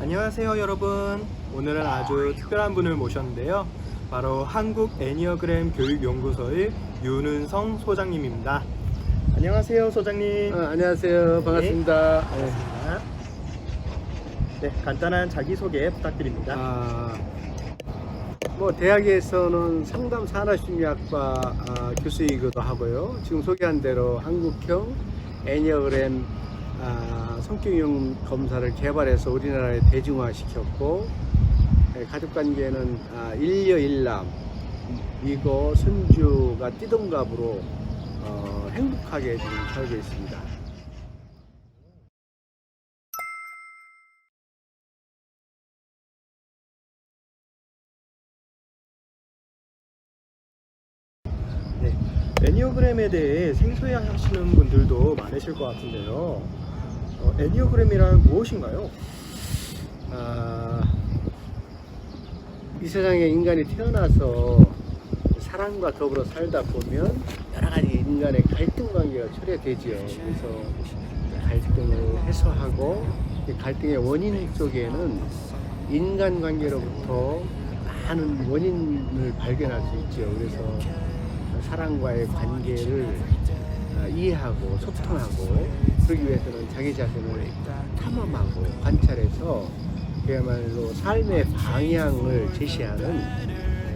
안녕하세요 여러분. 오늘은 아주 특별한 분을 모셨는데요, 바로 한국 애니어그램 교육연구소의 윤은성 소장님입니다. 안녕하세요 소장님. 안녕하세요. 반갑습니다. 반갑습니다. 네, 간단한 자기소개 부탁드립니다. 대학에서는 상담 산업심리학과 교수이기도 하고요. 지금 소개한 대로 한국형 애니어그램 성격유형 검사를 개발해서 우리나라에 대중화시켰고, 가족관계는 일녀일남, 미고 손주가 띠동갑으로 행복하게 지금 살고 있습니다. 네, 애니어그램에 대해 생소해 하시는 분들도 많으실 것 같은데요. 애니어그램이란 무엇인가요? 이 세상에 인간이 태어나서 사람과 더불어 살다 보면 여러 가지 인간의 갈등 관계가 초래되지요. 그래서 갈등을 해소하고, 갈등의 원인 속에는 인간 관계로부터 많은 원인을 발견할 수 있죠. 그래서 사람과의 관계를 이해하고 소통하고, 그러기 위해서는 자기 자신을 탐험하고 관찰해서 그야말로 삶의 방향을 제시하는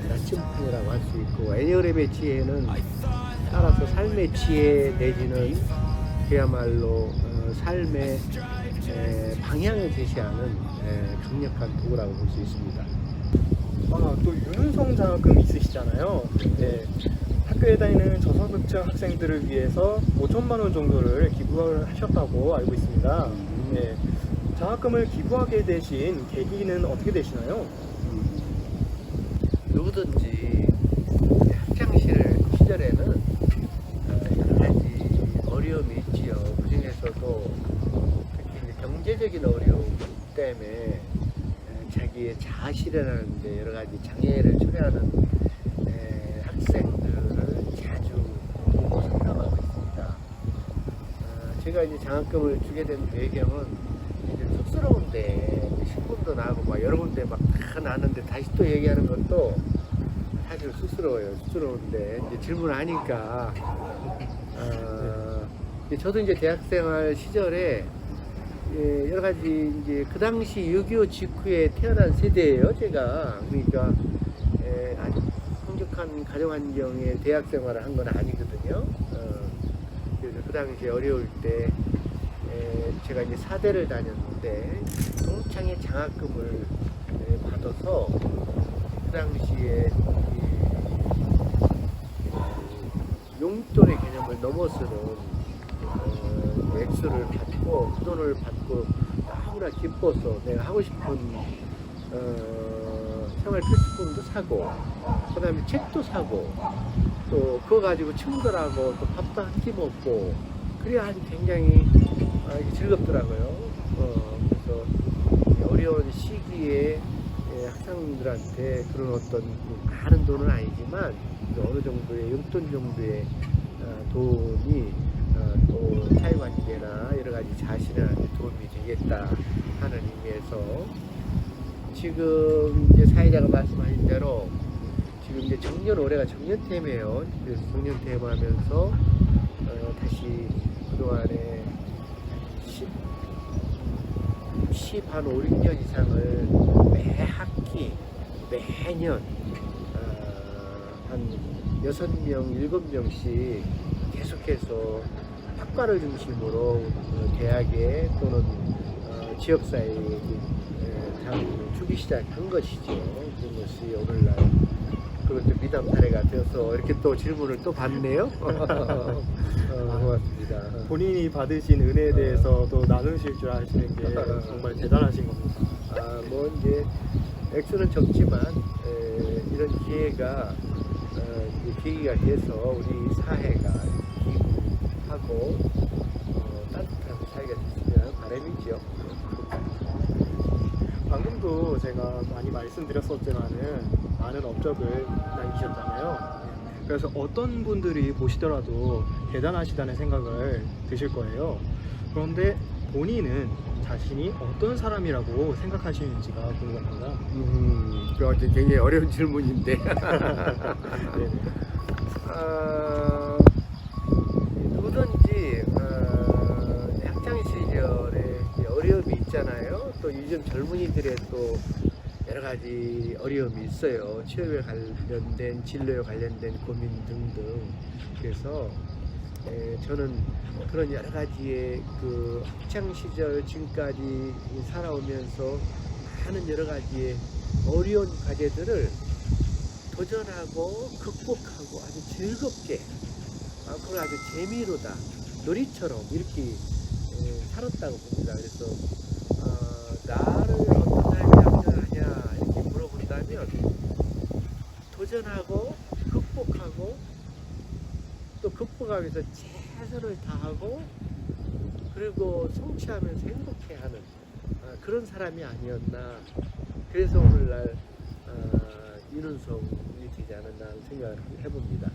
나침반이라고 할 수 있고, 애니어그램의 지혜는 따라서 삶의 지혜 내지는 그야말로 삶의 방향을 제시하는 강력한 도구라고 볼 수 있습니다. 또 윤은성 장학금 있으시잖아요. 네, 학교에 다니는 저소득층 학생들을 위해서 5천만 원 정도를 기부를 하셨다고 알고 있습니다. 네, 장학금을 기부하게 되신 계기는 어떻게 되시나요? 누구든지 학창 시절에는 여러 가지 어려움이 있지요. 그 중에서도 특히 이제 경제적인 어려움 때문에 자기의 자아 실현하는데 여러 가지 장애를 초래하는 학생들을 자주 보고 상담하고 있습니다. 제가 이제 장학금을 주게 된 배경은 이제 쑥스러운데 신분도 나고 막 여러 군데 막 다 나는데 다시 또 얘기하는 것도 사실 쑥스러워요. 쑥스러운데 이제 질문하니까 저도 이제 대학생활 시절에 여러 가지 이제 그 당시 6.25 직후에 태어난 세대예요, 제가. 그러니까 아주 풍족한 가정 환경에 대학 생활을 한 건 아니거든요. 그래서 그 당시 어려울 때 제가 이제 사대를 다녔는데 동창회 장학금을 받아서 그 당시에 용돈의 개념을 넘어서는 액수를 받고 그 돈을 받고 너무나 기뻐서 내가 하고 싶은 생활 필수품도 사고, 그 다음에 책도 사고, 또 그거 가지고 친구들하고 또 밥도 한 끼 먹고, 그래야 아주 굉장히 즐겁더라고요. 그래서 어려운 시기에 학생들한테 그런 어떤 많은 돈은 아니지만 어느 정도의 용돈 정도의 돈이 또 사회관계나 여러 가지 자신한테 도움이 되겠다 하는 의미에서, 지금 이제 사회자가 말씀하신 대로 지금 이제 올해가 정년퇴임이에요. 그래서 정년퇴임하면서 다시 그동안에 10한 5, 6년 이상을 매 학기 매년 한 6명, 7명씩 계속해서 학과를 중심으로 대학에 또는 지역사회에 주기 시작한 것이죠. 그런 것이 오늘날 그것도 미담 사례가 되어서 이렇게 또 질문을 또 받네요. 고맙습니다. 본인이 받으신 은혜에 대해서 또 나누실 줄 아시는 게 정말 대단하신 겁니다. 이제 액수는 적지만 이런 기회가 계기가 돼서 우리 사회가 기부하고 따뜻한 사회가 됐으면 바람이죠. 방금도 제가 많이 말씀드렸었지만은 많은 업적을 남기셨잖아요. 그래서 어떤 분들이 보시더라도 대단하시다는 생각을 드실 거예요. 그런데 본인은 자신이 어떤 사람이라고 생각하시는지가 궁금합니다. 그 굉장히 어려운 질문인데. 네네. 누구든지 학창 시절에 이제 어려움이 있잖아요. 또 요즘 젊은이들의 또 여러 가지 어려움이 있어요. 취업에 관련된, 진로에 관련된 고민 등등. 그래서 저는 그런 여러 가지의 그 학창 시절 지금까지 살아오면서 많은 여러 가지의 어려운 과제들을 도전하고 극복하고 아주 즐겁게, 그걸 아주 재미로다, 놀이처럼 이렇게 살았다고 봅니다. 그래서 나를 어떤 삶이 합리하냐 이렇게 물어본다면 도전하고 극복하고 또 극복하기 위해서 최선을 다하고 그리고 성취하면서 행복해하는 그런 사람이 아니었나. 그래서 오늘날 윤은성이 되지 않았나 하는 생각을 해봅니다.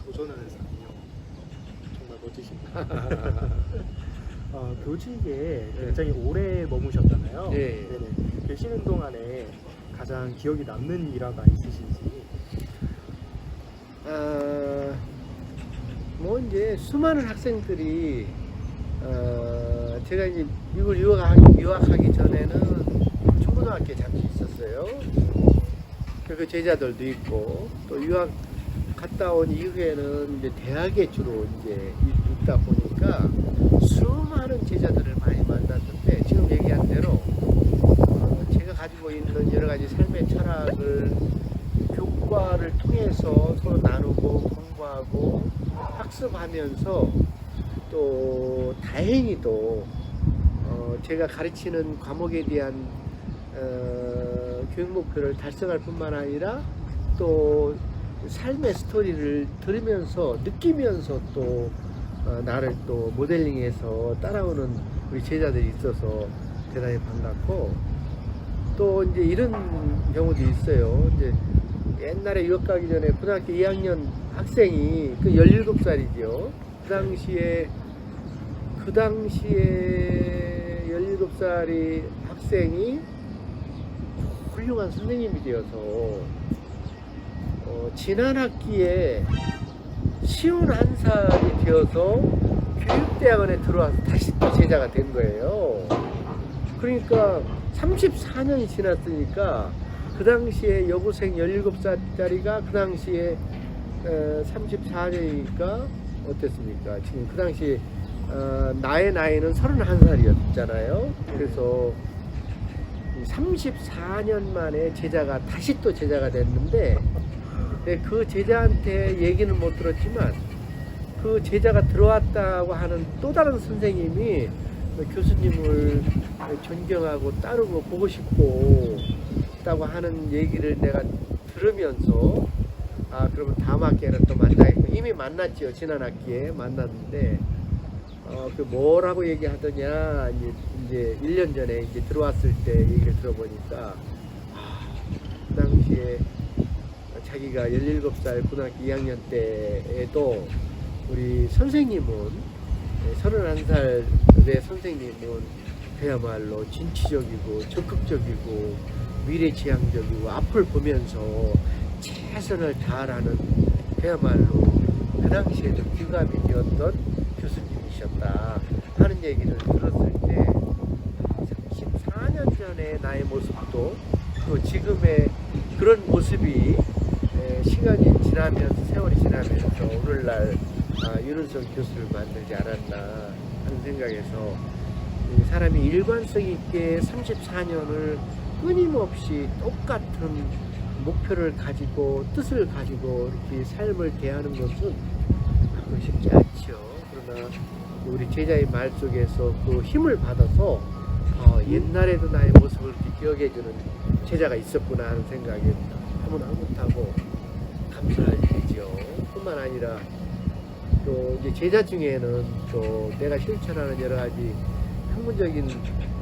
도전하는 사람이요. 정말 멋지십니다. 교직에 굉장히 오래 머무셨잖아요. 네. 네네. 계시는 동안에 가장 기억이 남는 일화가 있으신지. 뭐 이제 수많은 학생들이 제가 이제 미국을 유학하기 전에는 중고등학교에 잠시 있었어요. 그 제자들도 있고 또 유학 갔다 온 이후에는 이제 대학에 주로 이제 있다 보니까 수많은 제자들을 많이 만났는데 지금 얘기한 대로 제가 가지고 있는 여러 가지 삶의 철학을 교과를 통해서 서로 나누고 공부하고 학습하면서 또 다행히도 제가 가르치는 과목에 대한 교육 목표를 달성할 뿐만 아니라 또 삶의 스토리를 들으면서 느끼면서 또 나를 또 모델링해서 따라오는 우리 제자들이 있어서 대단히 반갑고 또 이제 이런 경우도 있어요. 이제 옛날에 유학 가기 전에 고등학교 2학년 학생이 그 17살이죠. 그 당시에 17살이 학생이 훌륭한 선생님이 되어서 지난 학기에 51살이 되어서 교육대학원에 들어와서 다시 또 제자가 된 거예요. 그러니까 34년이 지났으니까 그 당시에 여고생 17살짜리가 그 당시에 34년이니까 어땠습니까? 지금 그 당시 나의 나이는 31살이었잖아요. 그래서 34년 만에 제자가 다시 또 제자가 됐는데 그 제자한테 얘기는 못 들었지만 그 제자가 들어왔다고 하는 또 다른 선생님이 교수님을 존경하고 따르고 보고 싶고 있다고 하는 얘기를 내가 들으면서 그러면 다음 학기에는 또 만나겠고 이미 만났죠. 지난 학기에 만났는데 그 뭐라고 얘기하더냐 이제 1년 전에 이제 들어왔을 때 얘기를 들어보니까 그 당시에 자기가 17살 고등학교 2학년 때에도 우리 선생님은 31살의 선생님은 그야말로 진취적이고 적극적이고 미래지향적이고 앞을 보면서 최선을 다하라는 그야말로 그 당시에도 귀감이 되었던 교수님이셨다 하는 얘기를 들었을 때 34년 전의 나의 모습도 또 지금의 그런 모습이 시간이 지나면서 세월이 지나면서 오늘날 윤은성 교수를 만들지 않았나 하는 생각에서 사람이 일관성 있게 34년을 끊임없이 똑같은 목표를 가지고 뜻을 가지고 이렇게 삶을 대하는 것은 쉽지 않죠. 그러나 우리 제자의 말 속에서 그 힘을 받아서 옛날에도 나의 모습을 이렇게 기억해주는 제자가 있었구나 하는 생각에 너무나 흐뭇하고 감사할 일이죠. 뿐만 아니라 또 이제 제자 중에는 또 내가 실천하는 여러 가지 학문적인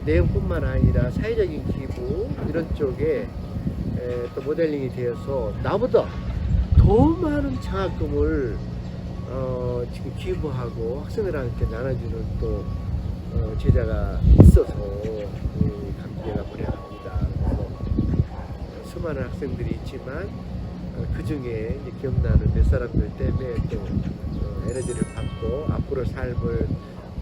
내용뿐만 아니라 사회적인 기부 이런 쪽에 또 모델링이 되어서 나보다 더 많은 장학금을 지금 기부하고 학생들한테 나눠주는 또 제자가 있어서 감기회가 운영합니다. 그래서 수많은 학생들이 있지만 그 중에 기억나는 몇 사람들 때문에 또 에너지를 받고 앞으로 삶을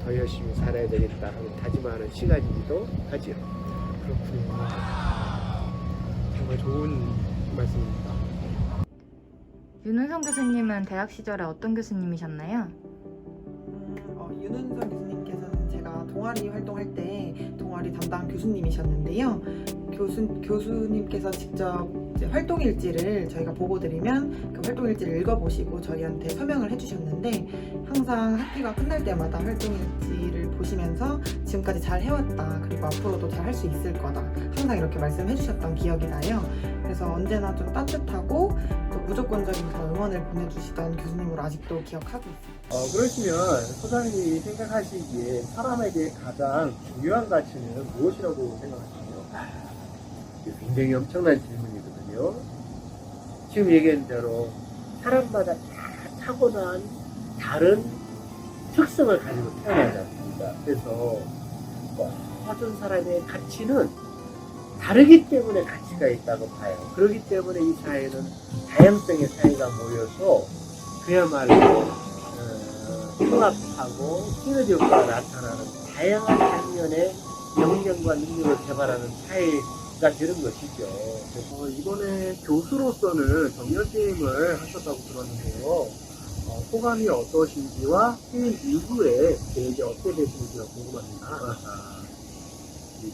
더 열심히 살아야 되겠다 하는 다짐하는 시간이기도 하죠. 그렇군요. 정말 좋은 말씀입니다. 윤은성 교수님은 대학 시절에 어떤 교수님이셨나요? 윤은성 교수님께서는 제가 동아리 활동할 때 동아리 담당 교수님이셨는데요. 교수님께서 직접 이제 활동일지를 저희가 보고 드리면 그 활동일지를 읽어보시고 저희한테 서명을 해주셨는데 항상 학기가 끝날 때마다 활동일지를 보시면서 지금까지 잘 해왔다, 그리고 앞으로도 잘 할 수 있을 거다, 항상 이렇게 말씀해 주셨던 기억이 나요. 그래서 언제나 좀 따뜻하고 또 무조건적인 그런 응원을 보내주시던 교수님으로 아직도 기억하고 있습니다. 그러시면 소장님이 생각하시기에 사람에게 가장 중요한 가치는 무엇이라고 생각하시나요? 굉장히 엄청난 질문이거든요. 지금 얘기한 대로 사람마다 다 타고난 다른 특성을 가지고 태어나지 않습니까? 그래서 모든 사람의 가치는 다르기 때문에 가치가 있다고 봐요. 그렇기 때문에 이 사회는 다양성의 사회가 모여서 그야말로 통합하고 시너지 효과가 나타나는 다양한 장면의 역량과 능력을 개발하는 사회가 되는 것이죠. 이번에 교수로서는 정년퇴임을 하셨다고 들었는데요. 소감이 어떠신지와 퇴임 이후에 계획이 어떻게 되시는지가 궁금합니다.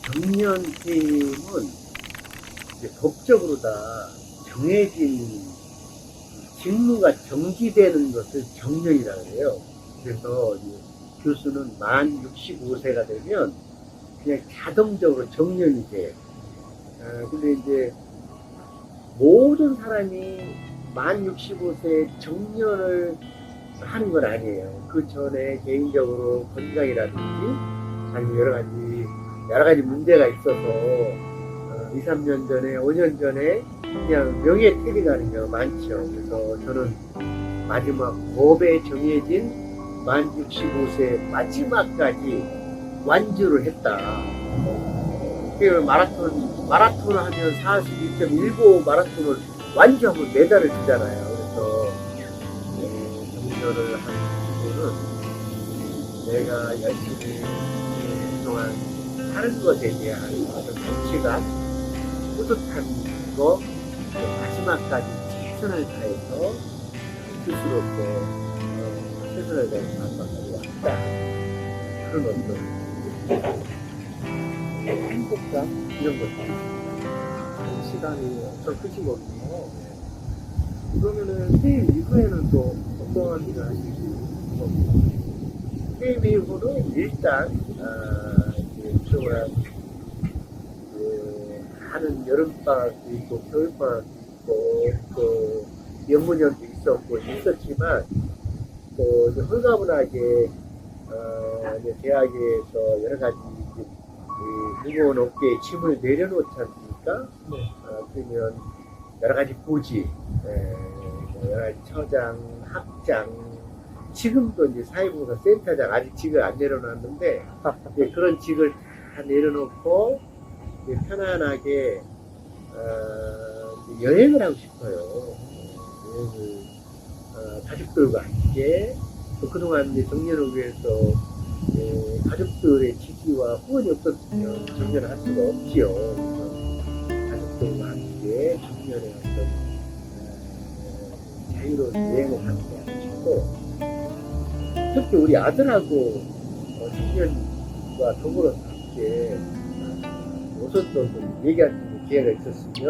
정년 퇴임은 법적으로 다 정해진 직무가 정지되는 것을 정년이라고 해요. 그래서 교수는 만 65세가 되면 그냥 자동적으로 정년이 돼요. 근데 이제 모든 사람이 만 65세에 정년을 하는 건 아니에요. 그 전에 개인적으로 건강이라든지 아니면 여러 가지 문제가 있어서 2, 3년 전에, 5년 전에 그냥 명예퇴직하는 가는 경우가 많죠. 그래서 저는 마지막 법에 정해진 만 65세 마지막까지 완주를 했다. 마라톤을 하면 42.19 마라톤을 완주하면 메달을 주잖아요. 그래서 정년을 한 이유는 내가 열심히 그동안 하는 것에 대한 어떤 정치가 뿌듯한 거, 마지막까지 최선을 다해서 스스로께 최선을 다해서 마지막까지 왔다. 그런 어떤 행복감 이런 것들. 시간이 엄청 크신 거군요. 그러면은 퇴임 이후에는 또 어떠한 일을 하실 수 있는 겁니까? 퇴임 이후는 일단 그동안 하는 여름방학도 있고 겨울방학도 있고 또 연문연도 있었지만 또 홀가분하게 이제 대학에서 여러 가지 무거운 어깨에 짐을 내려놓지 않습니까? 네. 그러면 여러 가지 보직, 여러 가지 처장, 학장, 지금도 이제 사회보호사 센터장 아직 직을 안 내려놨는데 그런 직을 다 내려놓고 편안하게 여행을 하고 싶어요. 여행을 가족들과 함께 또 그동안 이제 정년을 위해서 가족들의 지지와 후원이 없었으면 정년을 할 수가 없지요. 그래서 가족들과 함께 정년의 어떤 자유로운 여행을 함께 하고 특히 우리 아들하고 정년과 더불어서 함께 오선도 좀 얘기할 수 있는 기회가 있었으면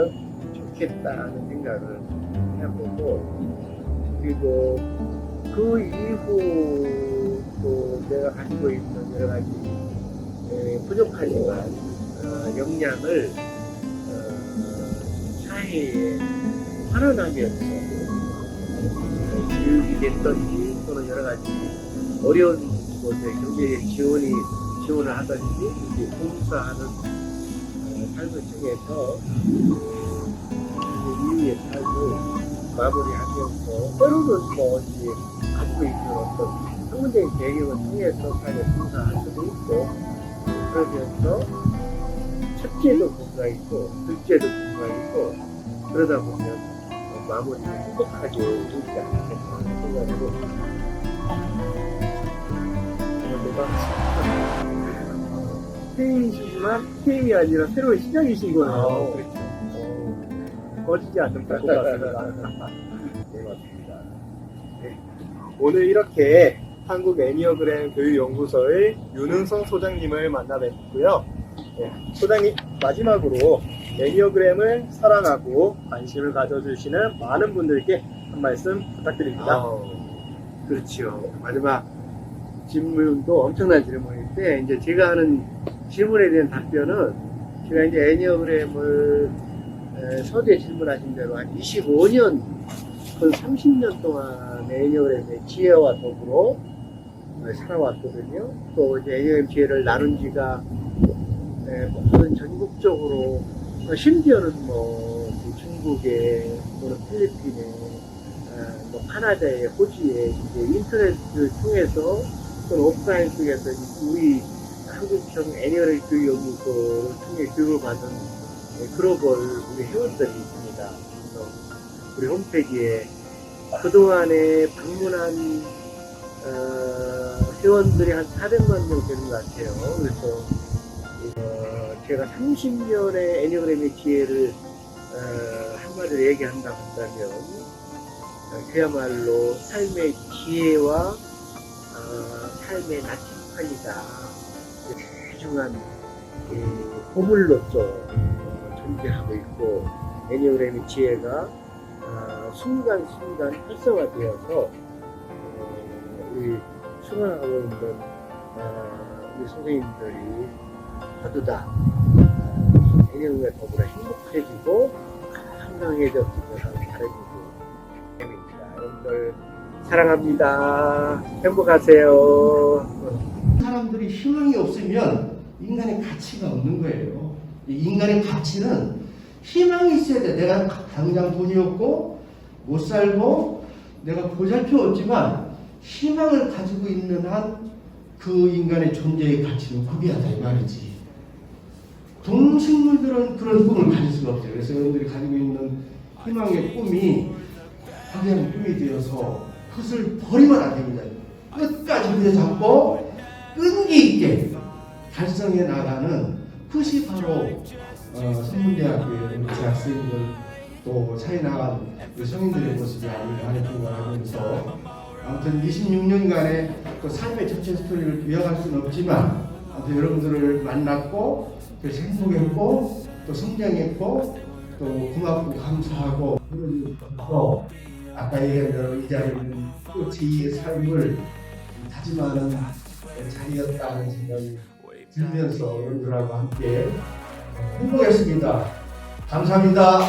좋겠다는 생각을 해보고 그리고 그 이후 또 내가 가지고 있는 여러 가지 부족하지만 역량을 사회에 환원하면서 교육이 됐든지 또는 여러 가지 어려운 곳에 경제적 지원을 하든지 이렇게 봉사하는 삶을 통해서 이후의 삶을 마무리하면서 때로는 뭐 이제 가지고 있는 어떤 학문적인 배경을 통해서 사회 봉사할 수도 있고, 그러면서 첫째도 공부가 있고 둘째도 공부가 있고, 그러다 보면 마무리를 행복하게 되지 않겠나 생각을 해봅니다. 게임이시지만 게임이 아니라 새로운 시장이신 거예요. 그렇죠. 꺼지지 않는 것 같습니다. 네, 맞습니다. 오늘 이렇게 한국 애니어그램 교육연구소의 윤은성 소장님을 만나 뵙고요. 네, 소장님, 마지막으로 애니어그램을 사랑하고 관심을 가져주시는 많은 분들께 한 말씀 부탁드립니다. 그렇죠. 마지막 질문도 엄청난 질문인데, 이제 제가 하는 질문에 대한 답변은, 제가 이제 애니어그램을 서두에 질문하신 대로 한 25년, 그 30년 동안 애니어그램의 지혜와 더불어 살아왔거든요. 또 이제 애니어그램 지혜를 나눈 지가 모든 전국적으로, 심지어는 뭐 중국에, 또는 필리핀에, 뭐 카나다에, 호주에 이제 인터넷을 통해서 또는 오프라인 속에서 우리 한국형 애니어그램 교육연구소를 통해 교육을 받은 글로벌 우리 회원들이 있습니다. 그래서 우리 홈페이지에 그동안에 방문한 회원들이 한 400만 명 되는 것 같아요. 그래서 제가 30년의 애니어그램의 지혜를 한마디로 얘기한다고 한다면, 그야말로 삶의 지혜와 삶의 나침판이다. 귀중한 보물로서 존재하고 있고, 애니어그램의 지혜가 순간순간 활성화되어서 우리 수강하고 있는 우리 선생님들이 모두 다 애니어그램에 더불어 행복해지고 건강해졌으면 하는 바람이고 입니다. 여러분들 사랑합니다. 행복하세요. 사람들이 희망이 없으면 인간의 가치가 없는 거예요. 이 인간의 가치는 희망이 있어야 돼. 내가 당장 돈이 없고 못 살고 내가 보살펴 없지만 희망을 가지고 있는 한 그 인간의 존재의 가치는 구비하다 이 말이지. 동식물들은 그런 꿈을 가질 수가 없어요. 그래서 여러분들이 가지고 있는 희망의 꿈이 확연한 꿈이 되어서 그것을 버리면 안 됩니다. 끝까지 부여잡고 끈기 있게 달성해 나가는 그것이 바로 선문대학교의 우리 재학생들 또 사회 나간 우리 성인들의 모습이 아닌가 하는 생각을 하면서, 아무튼 26년간의 그 삶의 전체 스토리를 요약할 수는 없지만 아무튼 여러분들을 만났고 그래서 행복했고 또 성장했고 또 고맙고 감사하고, 그러면서 아까 얘기한 대로 이 자리는 또 제2의 삶을 다짐하는 자리였다는 생각이 들면서 여러분들하고 함께 행복했습니다. 감사합니다.